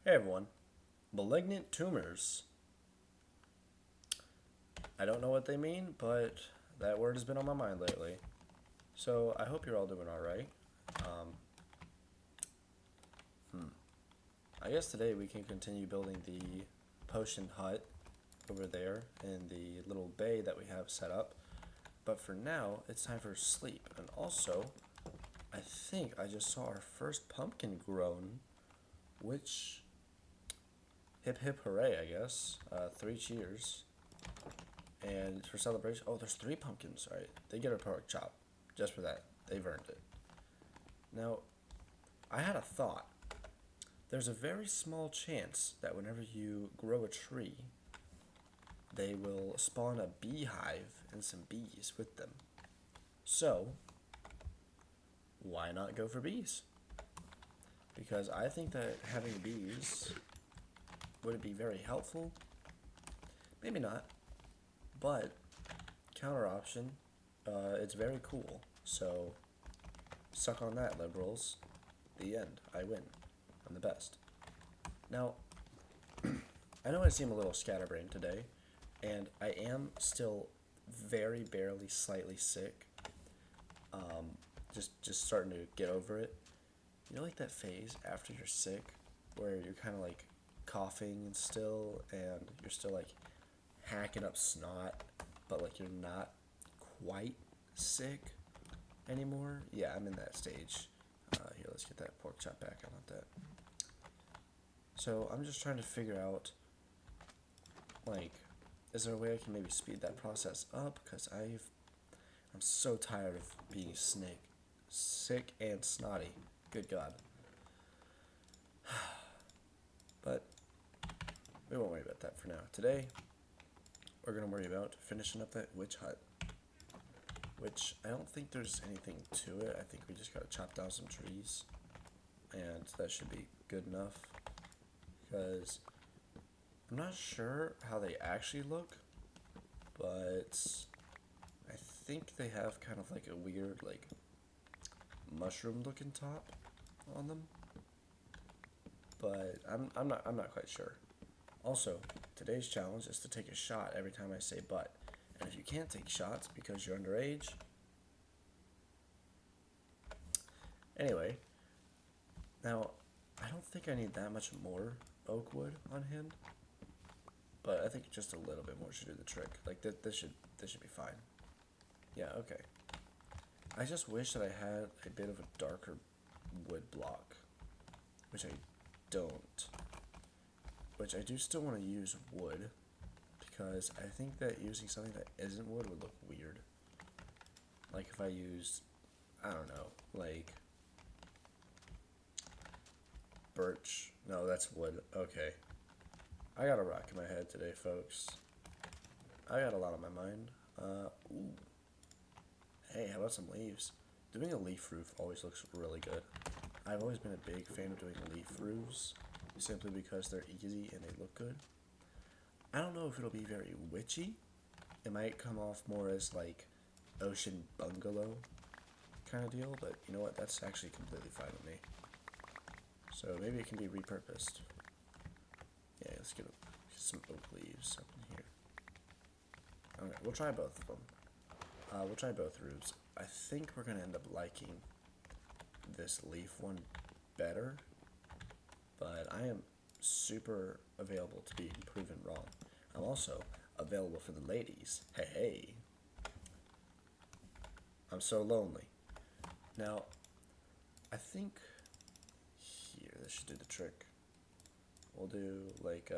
Hey everyone. Malignant tumors. I don't know what they mean, but that word has been on my mind lately. So I hope you're all doing alright. Um, I guess today we can continue building the potion hut over there in the little bay that we have set up. But for now, it's time for sleep. And also, I think I just saw our first pumpkin grown, which, hip hip hooray, I guess. 3 cheers. And for celebration, oh, there's 3 pumpkins. All right, they get a pork chop just for that. They've earned it. Now, I had a thought. There's a very small chance that whenever you grow a tree, they will spawn a beehive and some bees with them. So, why not go for bees? Because I think that having bees would be very helpful. Maybe not, but counter option, it's very cool. So, suck on that, liberals. The end. I win. I'm the best. Now, I know I seem a little scatterbrained today, and I am still very barely slightly sick. Just starting to get over it. You know, like that phase after you're sick, where you're kind of like coughing and still, and you're still like hacking up snot, but like you're not quite sick anymore. Yeah, I'm in that stage. Here, let's get that pork chop back. I want that. So I'm just trying to figure out, like, is there a way I can maybe speed that process up? Because I'm so tired of being sick and snotty. Good God. But we won't worry about that for now. Today, we're going to worry about finishing up that witch hut. Which, I don't think there's anything to it. I think we just got to chop down some trees. And that should be good enough. Because I'm not sure how they actually look. But I think they have kind of like a weird, like, mushroom looking top on them. But I'm not quite sure. Also, today's challenge is to take a shot every time I say but. And if you can't take shots because you're underage. Anyway, now I don't think I need that much more oak wood on hand, but I think just a little bit more should do the trick. Like this should be fine. Yeah, okay. I just wish that I had a bit of a darker wood block, which I don't. Which I do still want to use wood, because I think that using something that isn't wood would look weird. Like if I used, I don't know, like birch. No, that's wood. Okay. I got a rock in my head today, folks. I got a lot on my mind. Ooh. Hey, how about some leaves? Doing a leaf roof always looks really good. I've always been a big fan of doing leaf roofs, simply because they're easy and they look good. I don't know if it'll be very witchy. It might come off more as like ocean bungalow kind of deal, but you know what? That's actually completely fine with me. So maybe it can be repurposed. Yeah, let's get some oak leaves up in here. Alright, we'll try both of them. We'll try both roofs. I think we're going to end up liking this leaf one better, but I am super available to be proven wrong. I'm also available for the ladies. Hey, hey. I'm so lonely. Now, I think here, this should do the trick. We'll do like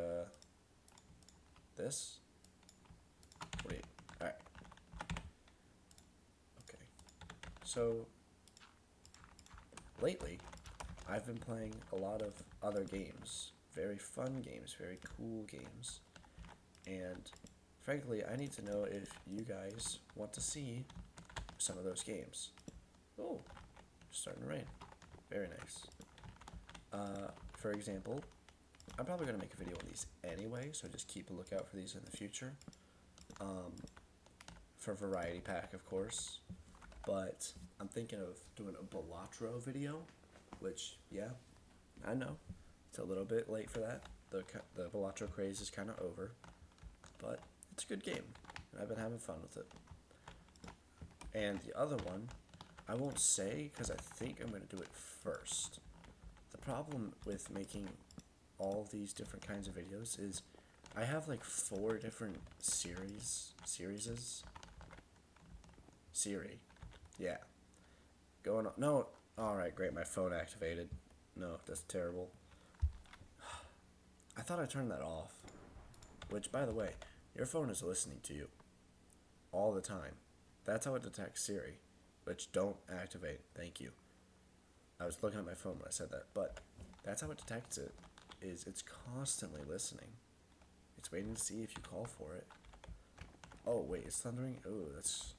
this. Wait, alright. Okay. So, lately, I've been playing a lot of other games. Very fun games, very cool games. And frankly, I need to know if you guys want to see some of those games. Oh, starting to rain. Very nice. For example, I'm probably going to make a video on these anyway, so just keep a lookout for these in the future. For variety pack, of course. But I'm thinking of doing a Balatro video, which, yeah, I know. It's a little bit late for that. The Balatro craze is kind of over, but it's a good game. I've been having fun with it. And the other one, I won't say because I think I'm going to do it first. The problem with making all these different kinds of videos is I have like 4 different series, yeah, going on. No, alright, great, my phone activated. No, that's terrible. I thought I turned that off, which, by the way, your phone is listening to you all the time. That's how it detects Siri, which don't activate, thank you. I was looking at my phone when I said that, but that's how it detects it, is it's constantly listening. It's waiting to see if you call for it. Oh, wait, it's thundering? Oh, that's...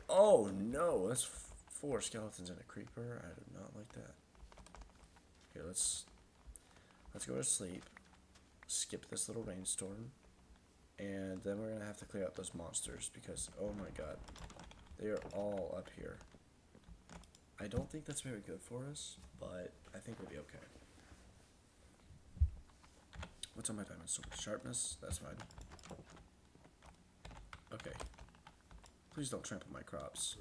Oh, no, that's 4 skeletons and a creeper. I do not like that. Here, let's go to sleep, skip this little rainstorm, and then we're going to have to clear out those monsters because, oh my god, they are all up here. I don't think that's very good for us, but I think we'll be okay. What's on my diamond sword? Sharpness? That's fine. Okay. Please don't trample my crops.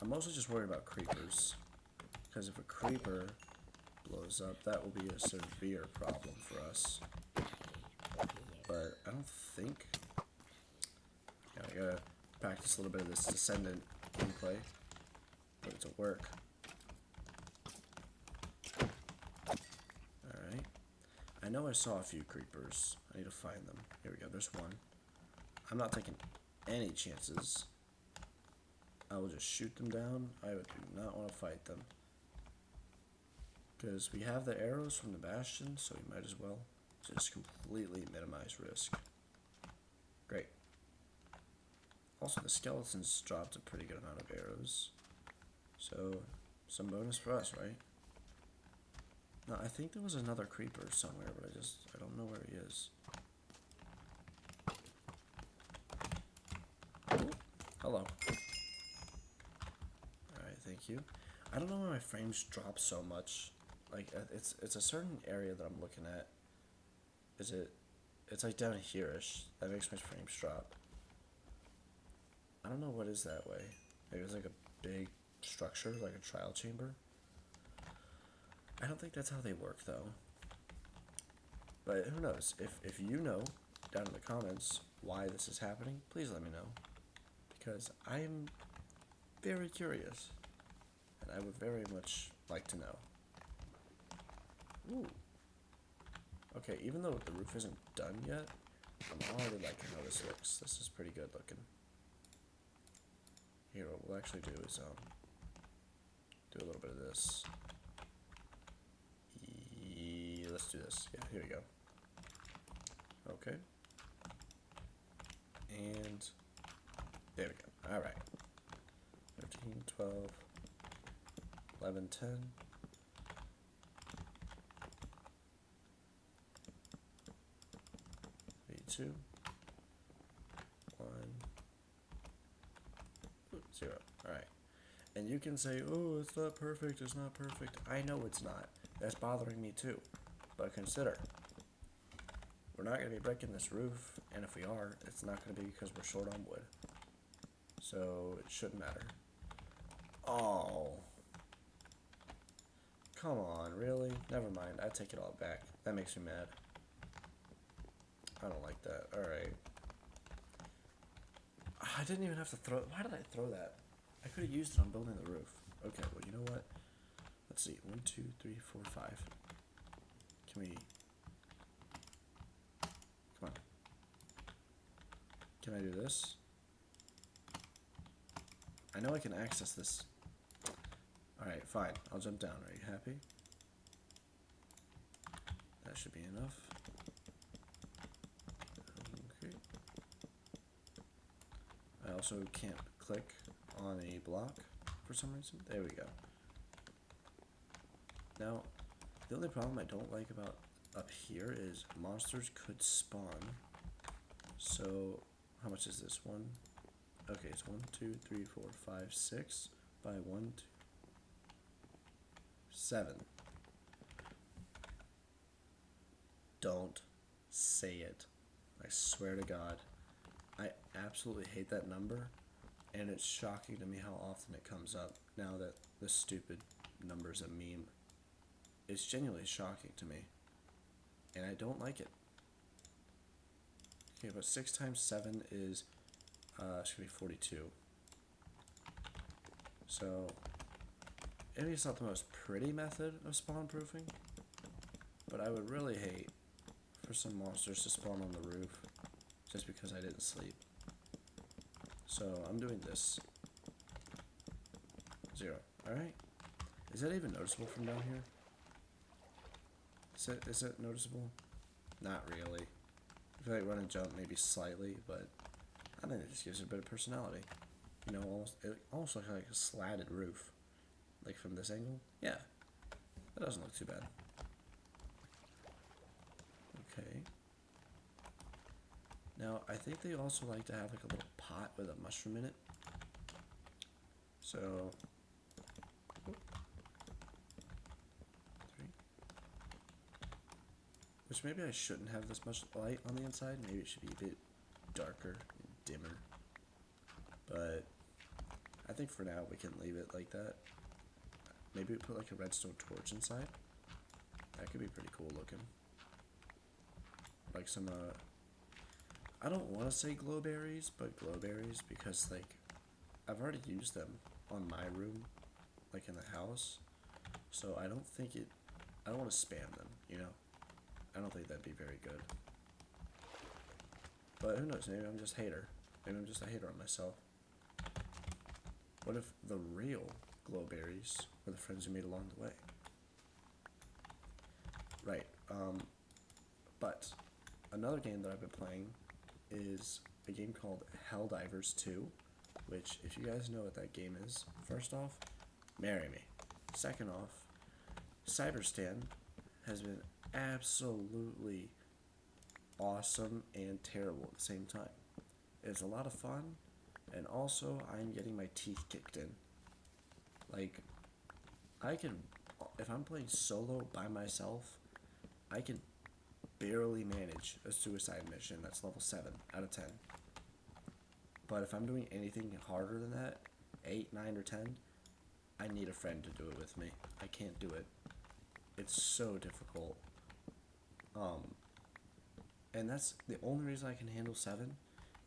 I'm mostly just worried about creepers, because if a creeper blows up, that will be a severe problem for us. But I don't think... Yeah, I gotta practice a little bit of this descendant gameplay. Put it to work. Alright. I know I saw a few creepers. I need to find them. Here we go, there's one. I'm not taking any chances. I will just shoot them down. I do not want to fight them. Because we have the arrows from the bastion, so we might as well just completely minimize risk. Great. Also, the skeletons dropped a pretty good amount of arrows. So, some bonus for us, right? Now, I think there was another creeper somewhere, but I don't know where he is. Oh, hello. Alright, thank you. I don't know why my frames drop so much. Like, it's a certain area that I'm looking at. It's like down here-ish. That makes my frames drop. I don't know what is that way. Maybe it's like a big structure, like a trial chamber. I don't think that's how they work, though. But who knows? If you know, down in the comments, why this is happening, please let me know. Because I'm very curious. And I would very much like to know. Ooh. Okay, even though the roof isn't done yet, I'm already liking how this looks. This is pretty good looking. Here, what we'll actually do is do a little bit of this. Let's do this. Yeah, here we go. Okay. And there we go. Alright. 13, 12, 11, 10. 2, 1, 0. Alright. And you can say, oh, it's not perfect, it's not perfect. I know it's not. That's bothering me too. But consider, we're not going to be breaking this roof, and if we are, it's not going to be because we're short on wood. So, it shouldn't matter. Oh. Come on, really? Never mind, I take it all back. That makes me mad. I don't like that. Alright. I didn't even have to throw... Why did I throw that? I could have used it on building the roof. Okay, well, you know what? Let's see. 1, 2, 3, 4, 5. Can we... Come on. Can I do this? I know I can access this. Alright, fine. I'll jump down. Are you happy? That should be enough. Okay. I also can't click on a block for some reason. There we go. Now, the only problem I don't like about up here is monsters could spawn. So, how much is this? One? Okay, it's 1, 2, 3, 4, 5, 6 by 1, 2, 7. don't say it. I swear to God. I absolutely hate that number, and it's shocking to me how often it comes up now that this stupid number's a meme. It's genuinely shocking to me, and I don't like it. Okay, but 6 times 7 is, it's going to be 42. So, maybe it's not the most pretty method of spawn proofing, but I would really hate for some monsters to spawn on the roof just because I didn't sleep. So, I'm doing this. 0. Alright. Is that even noticeable from down here? Is it noticeable? Not really. I feel like run and jump maybe slightly, but I think it just gives it a bit of personality. You know, it almost looks like a slatted roof. Like from this angle? Yeah. That doesn't look too bad. Okay. Now, I think they also like to have like a little pot with a mushroom in it. So, 3. Which maybe I shouldn't have this much light on the inside. Maybe it should be a bit darker and dimmer. But I think for now we can leave it like that. Maybe we put like a redstone torch inside. That could be pretty cool looking. Like some, I don't want to say glowberries, but glowberries because like I've already used them on my room, like in the house. So I don't think I don't want to spam them, you know? I don't think that'd be very good. But who knows, maybe I'm just a hater. Maybe I'm just a hater on myself. What if the real glowberries were the friends you made along the way? Right, but another game that I've been playing is a game called Helldivers 2, which, if you guys know what that game is, first off, marry me. Second off, Cyberstan has been absolutely awesome and terrible at the same time. It's a lot of fun, and also I'm getting my teeth kicked in. Like, if I'm playing solo by myself, I can barely manage a suicide mission that's level 7 out of 10. But if I'm doing anything harder than that, 8, 9, or 10, I need a friend to do it with me. I can't do it. It's so difficult. And that's the only reason I can handle 7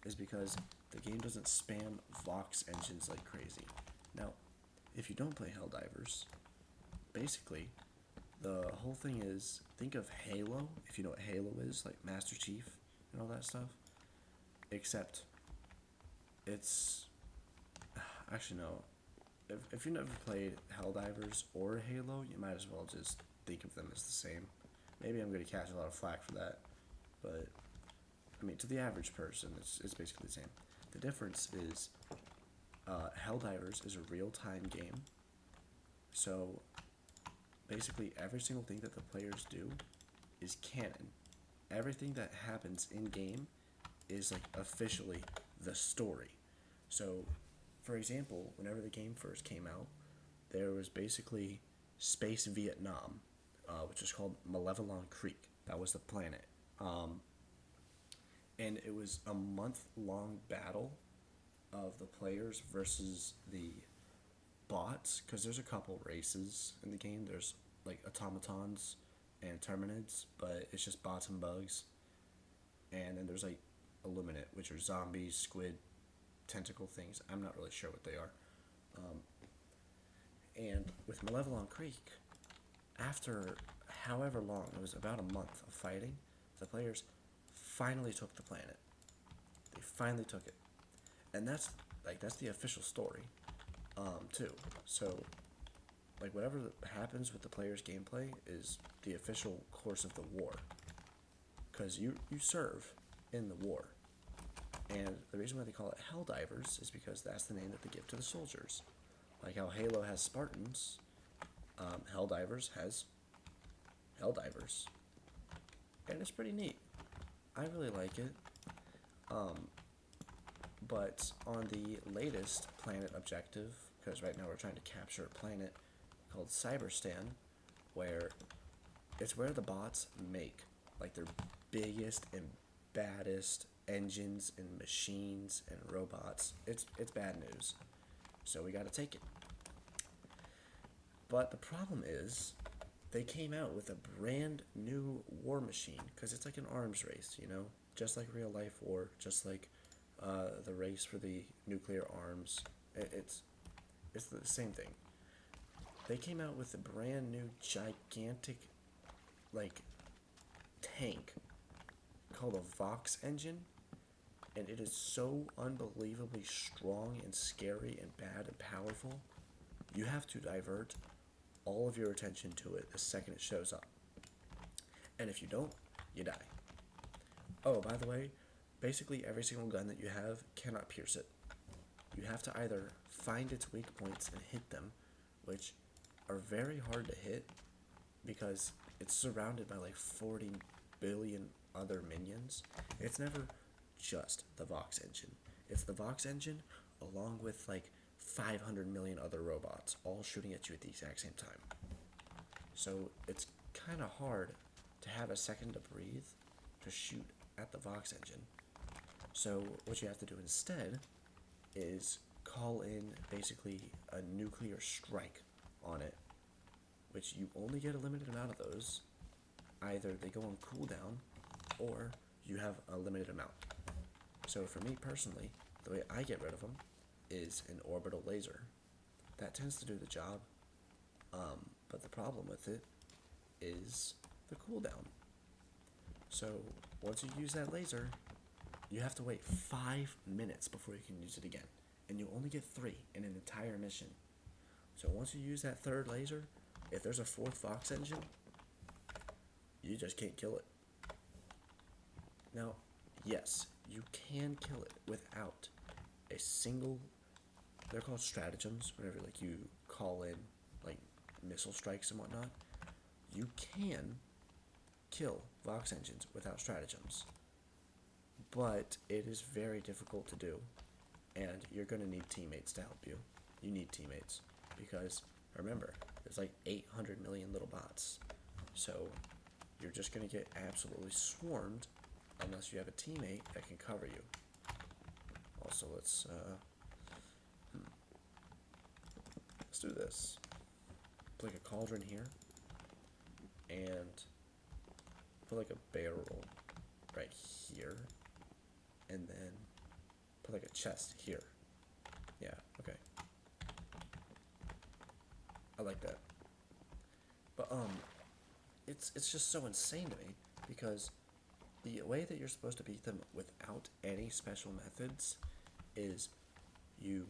is because the game doesn't spam Vox engines like crazy. Now, if you don't play Helldivers, basically, the whole thing is, think of Halo, if you know what Halo is, like Master Chief and all that stuff, except it's, actually no, if you've never played Helldivers or Halo, you might as well just think of them as the same. Maybe I'm going to catch a lot of flack for that, but, I mean, to the average person, it's basically the same. The difference is, Helldivers is a real-time game, so basically every single thing that the players do is canon. Everything that happens in-game is, like, officially the story. So, for example, whenever the game first came out, there was basically Space Vietnam, which is called Malevelon Creek. That was the planet. And it was a month-long battle of the players versus the bots, because there's a couple races in the game. There's, like, automatons and terminids, but it's just bots and bugs. And then there's, like, Illuminate, which are zombies, squid, tentacle things. I'm not really sure what they are. And with Malevelon Creek, after however long, it was about a month of fighting, the players finally took the planet. They finally took it. And that's the official story, too. So, like, whatever happens with the player's gameplay is the official course of the war. Because you serve in the war. And the reason why they call it Helldivers is because that's the name that they give to the soldiers. Like how Halo has Spartans, Helldivers has Helldivers. And it's pretty neat. I really like it. But on the latest planet objective, because right now we're trying to capture a planet called Cyberstan, where it's where the bots make like their biggest and baddest engines and machines and robots. It's bad news. So we got to take it. But the problem is, they came out with a brand new war machine because it's like an arms race, you know, just like real life war, just like the race for the nuclear arms. It's the same thing. They came out with a brand new gigantic, like, tank called a Vox engine, and it is so unbelievably strong and scary and bad and powerful. You have to divert all of your attention to it the second it shows up. And if you don't, you die. Oh, by the way, basically every single gun that you have cannot pierce it. You have to either find its weak points and hit them, which are very hard to hit because it's surrounded by like 40 billion other minions. It's never just the Vox engine. It's the Vox engine along with like 500 million other robots all shooting at you at the exact same time. So it's kind of hard to have a second to breathe to shoot at the Vox engine. So what you have to do instead is call in basically a nuclear strike on it, which you only get a limited amount of those. Either they go on cooldown or you have a limited amount. So for me personally, the way I get rid of them is an orbital laser. That tends to do the job, but the problem with it is the cooldown. So once you use that laser, you have to wait 5 minutes before you can use it again, and you only get 3 in an entire mission. So once you use that third laser, if there's a fourth Vox engine, you just can't kill it. Now, yes, you can kill it without a single, they're called stratagems, whenever like you call in like missile strikes and whatnot. You can kill Vox engines without stratagems, but it is very difficult to do, and you're going to need teammates to help you. You need teammates, because remember, there's like 800 million little bots, so you're just going to get absolutely swarmed unless you have a teammate that can cover you. Also, let's do this. Put like a cauldron here, and put like a barrel right here, and then put like a chest here. Yeah, okay. I like that. But it's just so insane to me, because the way that you're supposed to beat them without any special methods is you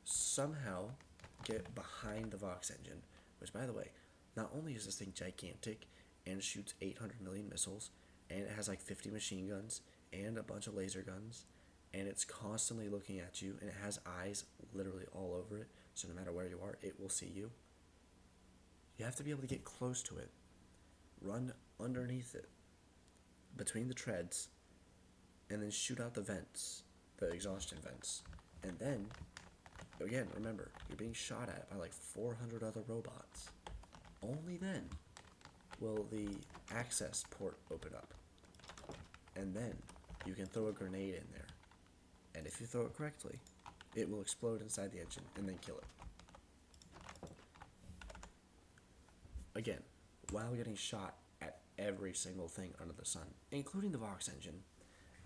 somehow get behind the Vox engine, which, by the way, not only is this thing gigantic and shoots 800 million missiles, and it has like 50 machine guns and a bunch of laser guns, and it's constantly looking at you, and it has eyes literally all over it, so no matter where you are, it will see you. You have to be able to get close to it, run underneath it, between the treads, and then shoot out the vents, the exhaustion vents. And then, again, remember, you're being shot at by like 400 other robots. Only then will the access port open up. And then you can throw a grenade in there. And if you throw it correctly, it will explode inside the engine and then kill it. Again, while getting shot at every single thing under the sun, including the Vox engine,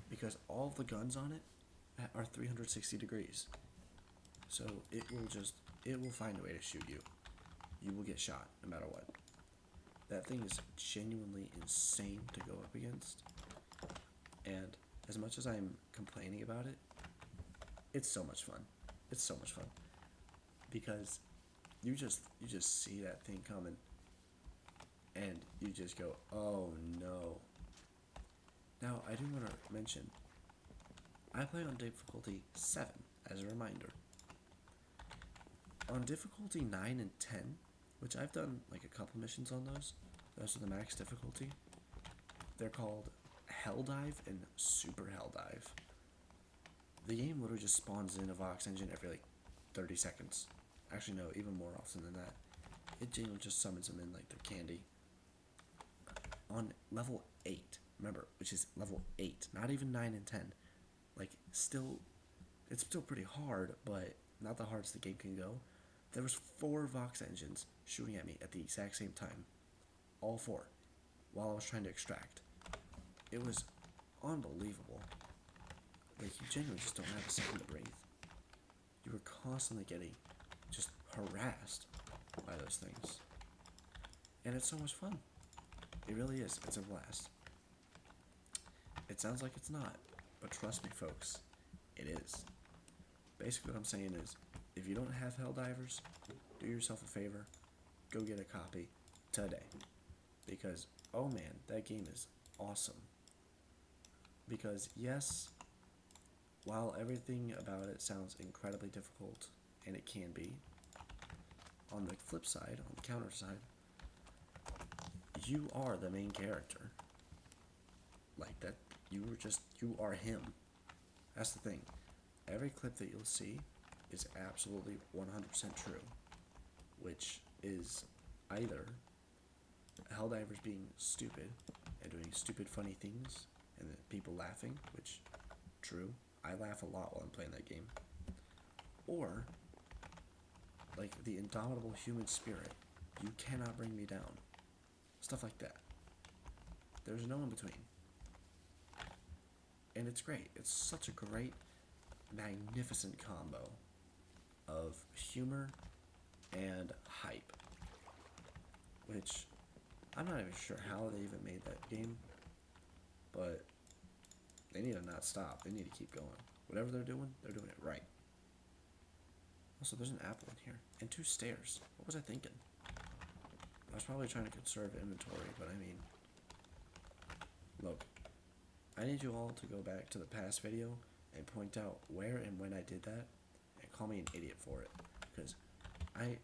because all of the guns on it are 360 degrees. So it will find a way to shoot you. You will get shot no matter what. That thing is genuinely insane to go up against. And as much as I'm complaining about it, it's so much fun. It's so much fun. Because you just see that thing coming, and you just go, oh no. Now, I do want to mention, I play on difficulty 7, as a reminder. On difficulty 9 and 10, which I've done like a couple missions on those are the max difficulty. They're called Hell Dive and Super Hell Dive. The game literally just spawns in a Vox engine every like 30 seconds. Actually, no, even more often than that. It genuinely just summons them in like they're candy. on level 8. Remember, which is level 8, not even 9 and 10. Like, still, it's still pretty hard, but not the hardest the game can go. There was 4 Vox engines shooting at me at the exact same time. All 4. While I was trying to extract. It was unbelievable. Like, you genuinely just don't have a second to breathe. You were constantly getting just harassed by those things. And it's so much fun. It really is. It's a blast. It sounds like it's not, but trust me, folks, it is. Basically what I'm saying is, if you don't have Helldivers, do yourself a favor, go get a copy today. Because, oh man, that game is awesome. Because, yes, while everything about it sounds incredibly difficult, and it can be, on the flip side, on the counter side, you are the main character. Like that, you are him. That's the thing. Every clip that you'll see is absolutely 100% true, which is either Helldivers being stupid and doing stupid funny things and then people laughing, which, true, I laugh a lot while I'm playing that game, or like the indomitable human spirit, you cannot bring me down, stuff like that. There's no in between. And it's great. It's such a great, magnificent combo of humor and hype, which I'm not even sure how they even made that game, but they need to not stop. They need to keep going. Whatever they're doing it right. Also, there's an apple in here, and 2 stairs. What was I thinking? I was probably trying to conserve inventory, but I mean, look, I need you all to go back to the past video and point out where and when I did that, and call me an idiot for it, because I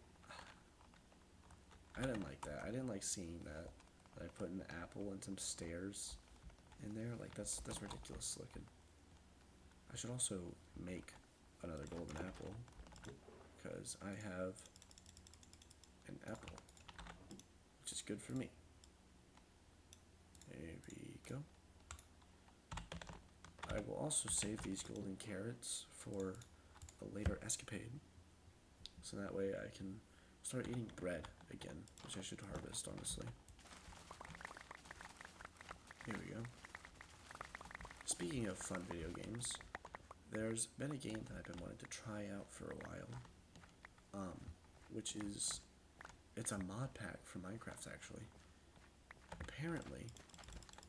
didn't like that. I didn't like seeing that I put an apple and some stairs in there. Like, that's ridiculous looking. I should also make another golden apple, because I have an apple, which is good for me. There we go. I will also save these golden carrots for a later escapade, so that way I can start eating bread again, which I should harvest, honestly. Here we go. Speaking of fun video games, there's been a game that I've been wanting to try out for a while, which is, it's a mod pack for Minecraft, actually. Apparently,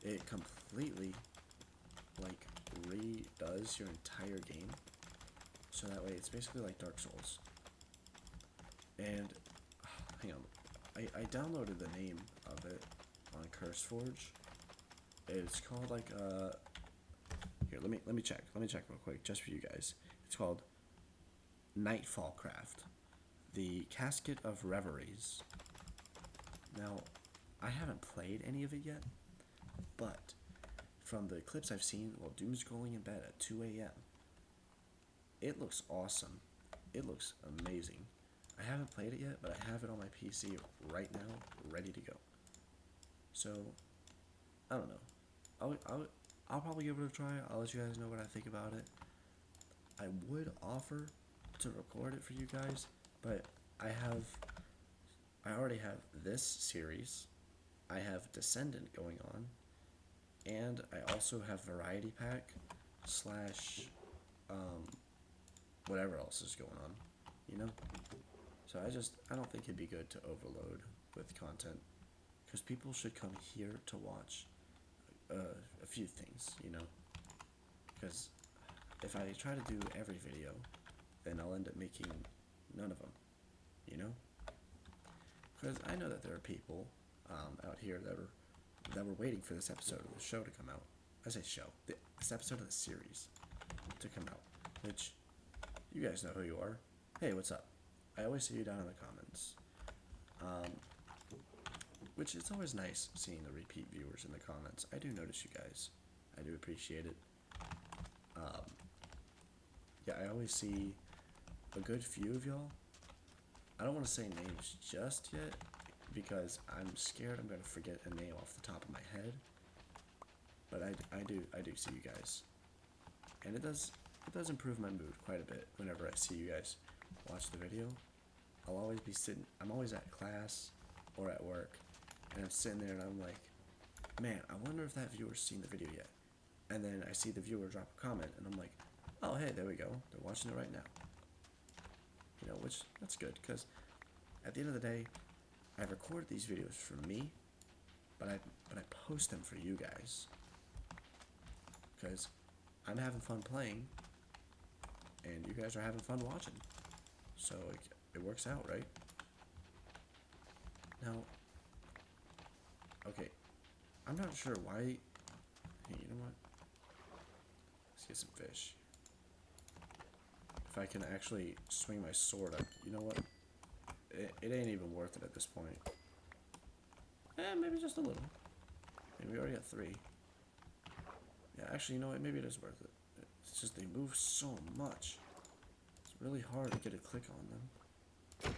it completely, like, redoes your entire game, so that way it's basically like Dark Souls. And, hang on, I downloaded the name of it on CurseForge. It's called, like, here, let me check real quick, just for you guys. It's called Nightfall Craft, the Casket of Reveries. Now, I haven't played any of it yet, but from the clips I've seen while doom scrolling in bed at 2 a.m., it looks awesome. It looks amazing. I haven't played it yet, but I have it on my PC right now, ready to go. So, I don't know. I'll probably give it a try. I'll let you guys know what I think about it. I would offer to record it for you guys, but I already have this series. I have Descendant going on, and I also have Variety Pack / whatever else is going on, you know? So I don't think it'd be good to overload with content, because people should come here to watch a few things, you know? Because if I try to do every video, then I'll end up making none of them, you know? Because I know that there are people out here that were waiting for this episode of the show to come out. I say show, this episode of the series to come out, which you guys know who you are. Hey, what's up? I always see you down in the comments. Which it's always nice seeing the repeat viewers in the comments. I do notice you guys. I do appreciate it. Yeah, I always see a good few of y'all. I don't want to say names just yet, because I'm scared I'm gonna forget a name off the top of my head. But I do see you guys, and it does improve my mood quite a bit whenever I see you guys watch the video. I'll always be sitting. I'm always at class or at work, and I'm sitting there and I'm like, man, I wonder if that viewer's seen the video yet. And then I see the viewer drop a comment, and I'm like, oh hey, there we go. They're watching it right now. You know, which that's good because at the end of the day, I record these videos for me, but I post them for you guys because I'm having fun playing, and you guys are having fun watching. So it works out, right? Now, okay, I'm not sure why. Hey, you know what? Let's get some fish. If I can actually swing my sword up, you know what? It ain't even worth it at this point. Maybe just a little. Maybe we already got 3. Yeah, actually, you know what? Maybe it is worth it. It's just they move so much. It's really hard to get a click on them.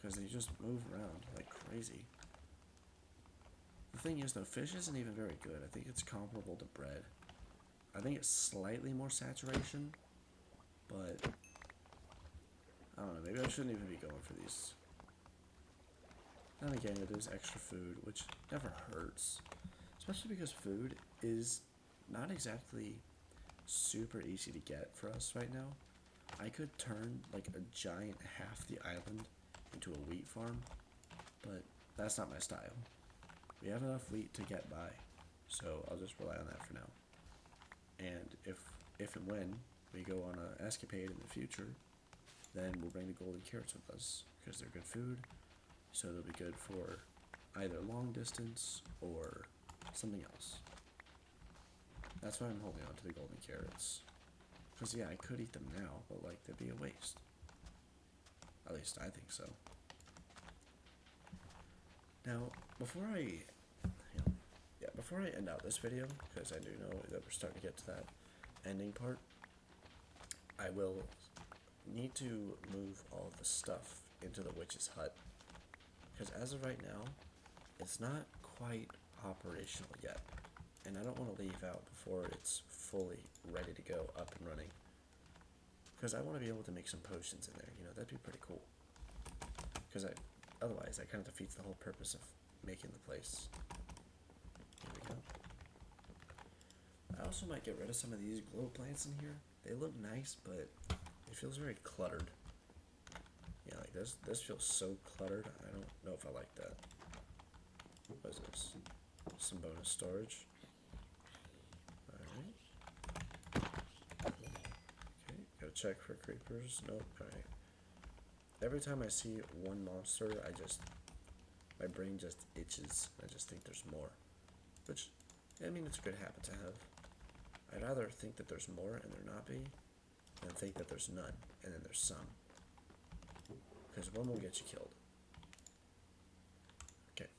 Because they just move around like crazy. The thing is, though, fish isn't even very good. I think it's comparable to bread. I think it's slightly more saturation, but I don't know. Maybe I shouldn't even be going for these. Then again, it is extra food, which never hurts. Especially because food is not exactly super easy to get for us right now. I could turn like a giant half the island into a wheat farm, but that's not my style. We have enough wheat to get by, so I'll just rely on that for now. And if and when we go on an escapade in the future, then we'll bring the golden carrots with us, because they're good food, so they'll be good for either long distance or something else. That's why I'm holding on to the golden carrots. Because yeah, I could eat them now, but like, they'd be a waste. At least I think so. Now, before I end out this video, because I do know that we're starting to get to that ending part, I will need to move all the stuff into the witch's hut. Because as of right now, it's not quite operational yet. And I don't want to leave out before it's fully ready to go up and running. Because I want to be able to make some potions in there, you know, that'd be pretty cool. Because otherwise, that kind of defeats the whole purpose of making the place. Here we go. I also might get rid of some of these glow plants in here. They look nice, but it feels very cluttered. Yeah, like this feels so cluttered. I don't know if I like that. What is this? Some bonus storage. Alright. Okay, gotta check for creepers. Nope, alright. Every time I see one monster, my brain just itches. I just think there's more. Which, I mean, it's a good habit to have. I'd rather think that there's more and there not be, than think that there's none and then there's some. Because one will get you killed. Okay.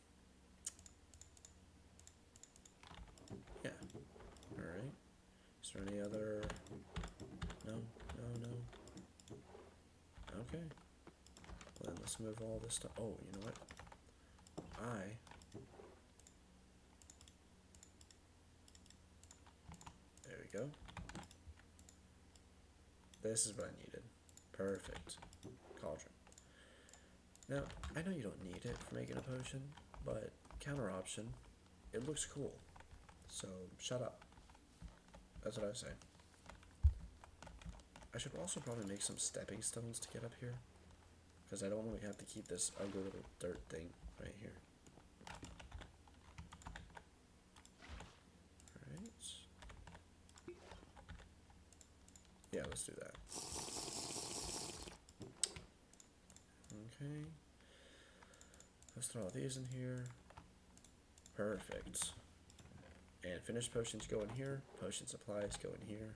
Yeah. Alright. Is there any other... No. Okay. Well, then let's move all this stuff. Oh, you know what? There we go. This is what I needed. Perfect. Cauldron. Now, I know you don't need it for making a potion, but counter option, it looks cool. So, shut up. That's what I say. I should also probably make some stepping stones to get up here, because I don't want to have to keep this ugly little dirt thing right here. Alright. Yeah, let's do that. Okay. Let's throw all these in here. Perfect. And finished potions go in here. Potion supplies go in here.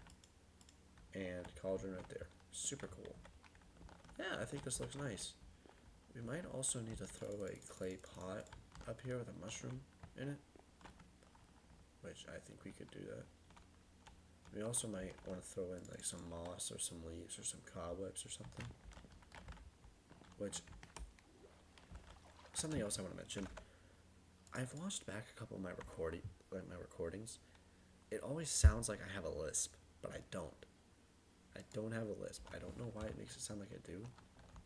And cauldron right there. Super cool. Yeah, I think this looks nice. We might also need to throw a clay pot up here with a mushroom in it. Which I think we could do that. We also might want to throw in like some moss or some leaves or some cobwebs or something. Which something else I want to mention. I've watched back a couple of my recordings. It always sounds like I have a lisp, but I don't. I don't have a lisp. I don't know why it makes it sound like I do,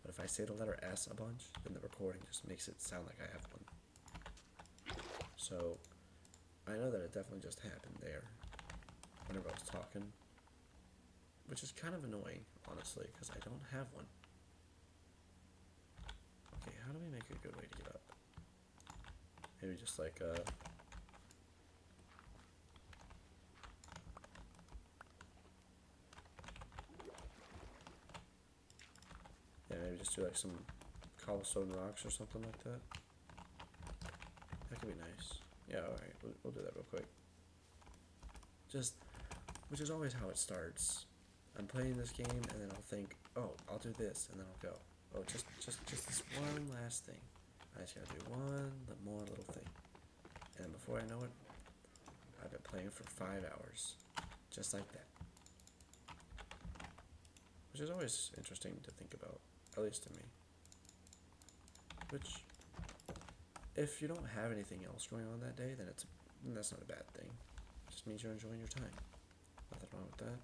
but if I say the letter S a bunch, then the recording just makes it sound like I have one. So, I know that it definitely just happened there, whenever I was talking, which is kind of annoying, honestly, because I don't have one. Okay, how do we make a good way to get up? Maybe just like, yeah, maybe just do like some cobblestone rocks or something like that. That could be nice. Yeah, alright, we'll do that real quick. Which is always how it starts. I'm playing this game, and then I'll think, oh, I'll do this, and then I'll go, oh, just this one last thing. I just gotta do one more little thing. And before I know it, I've been playing for 5 hours. Just like that. Which is always interesting to think about, at least to me. Which, if you don't have anything else going on that day, then that's not a bad thing. It just means you're enjoying your time. Nothing wrong with that.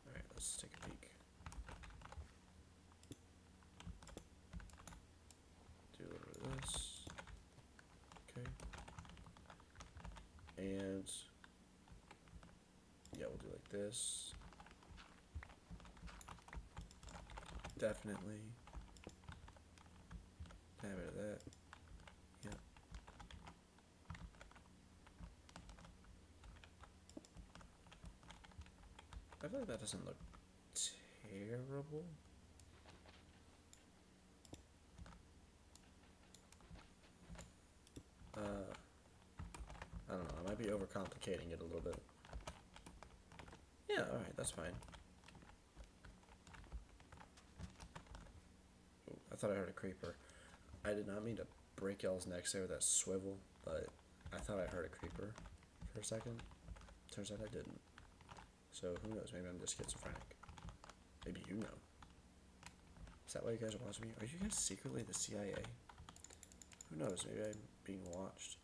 Alright, let's take a peek. Do a little bit of this. Okay. And yeah, we'll do like this. Definitely. A bit of that. Yeah. I feel like that doesn't look terrible. I don't know, I might be overcomplicating it a little bit. Yeah, alright, that's fine. Ooh, I thought I heard a creeper. I did not mean to break y'all's necks there with that swivel, but I thought I heard a creeper for a second. Turns out I didn't. So who knows, maybe I'm just schizophrenic. Maybe you know. Is that why you guys are watching me? Are you guys secretly the CIA? Who knows, maybe I'm being watched.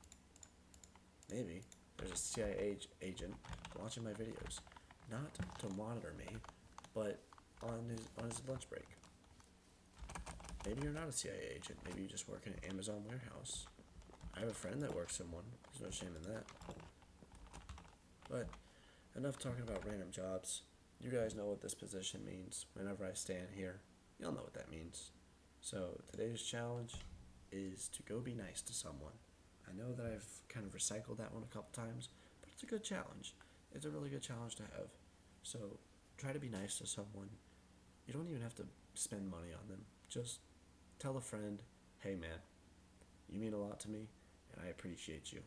Maybe there's a CIA agent watching my videos, not to monitor me, but on his lunch break. Maybe you're not a CIA agent. Maybe you just work in an Amazon warehouse. I have a friend that works in one. There's no shame in that. But enough talking about random jobs. You guys know what this position means. Whenever I stand here, you'll know what that means. So today's challenge is to go be nice to someone. I know that I've kind of recycled that one a couple times, but it's a good challenge. It's a really good challenge to have. So try to be nice to someone. You don't even have to spend money on them. Just tell a friend, hey man, you mean a lot to me, and I appreciate you.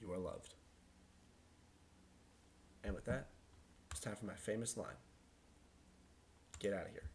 You are loved. And with that, it's time for my famous line. Get out of here.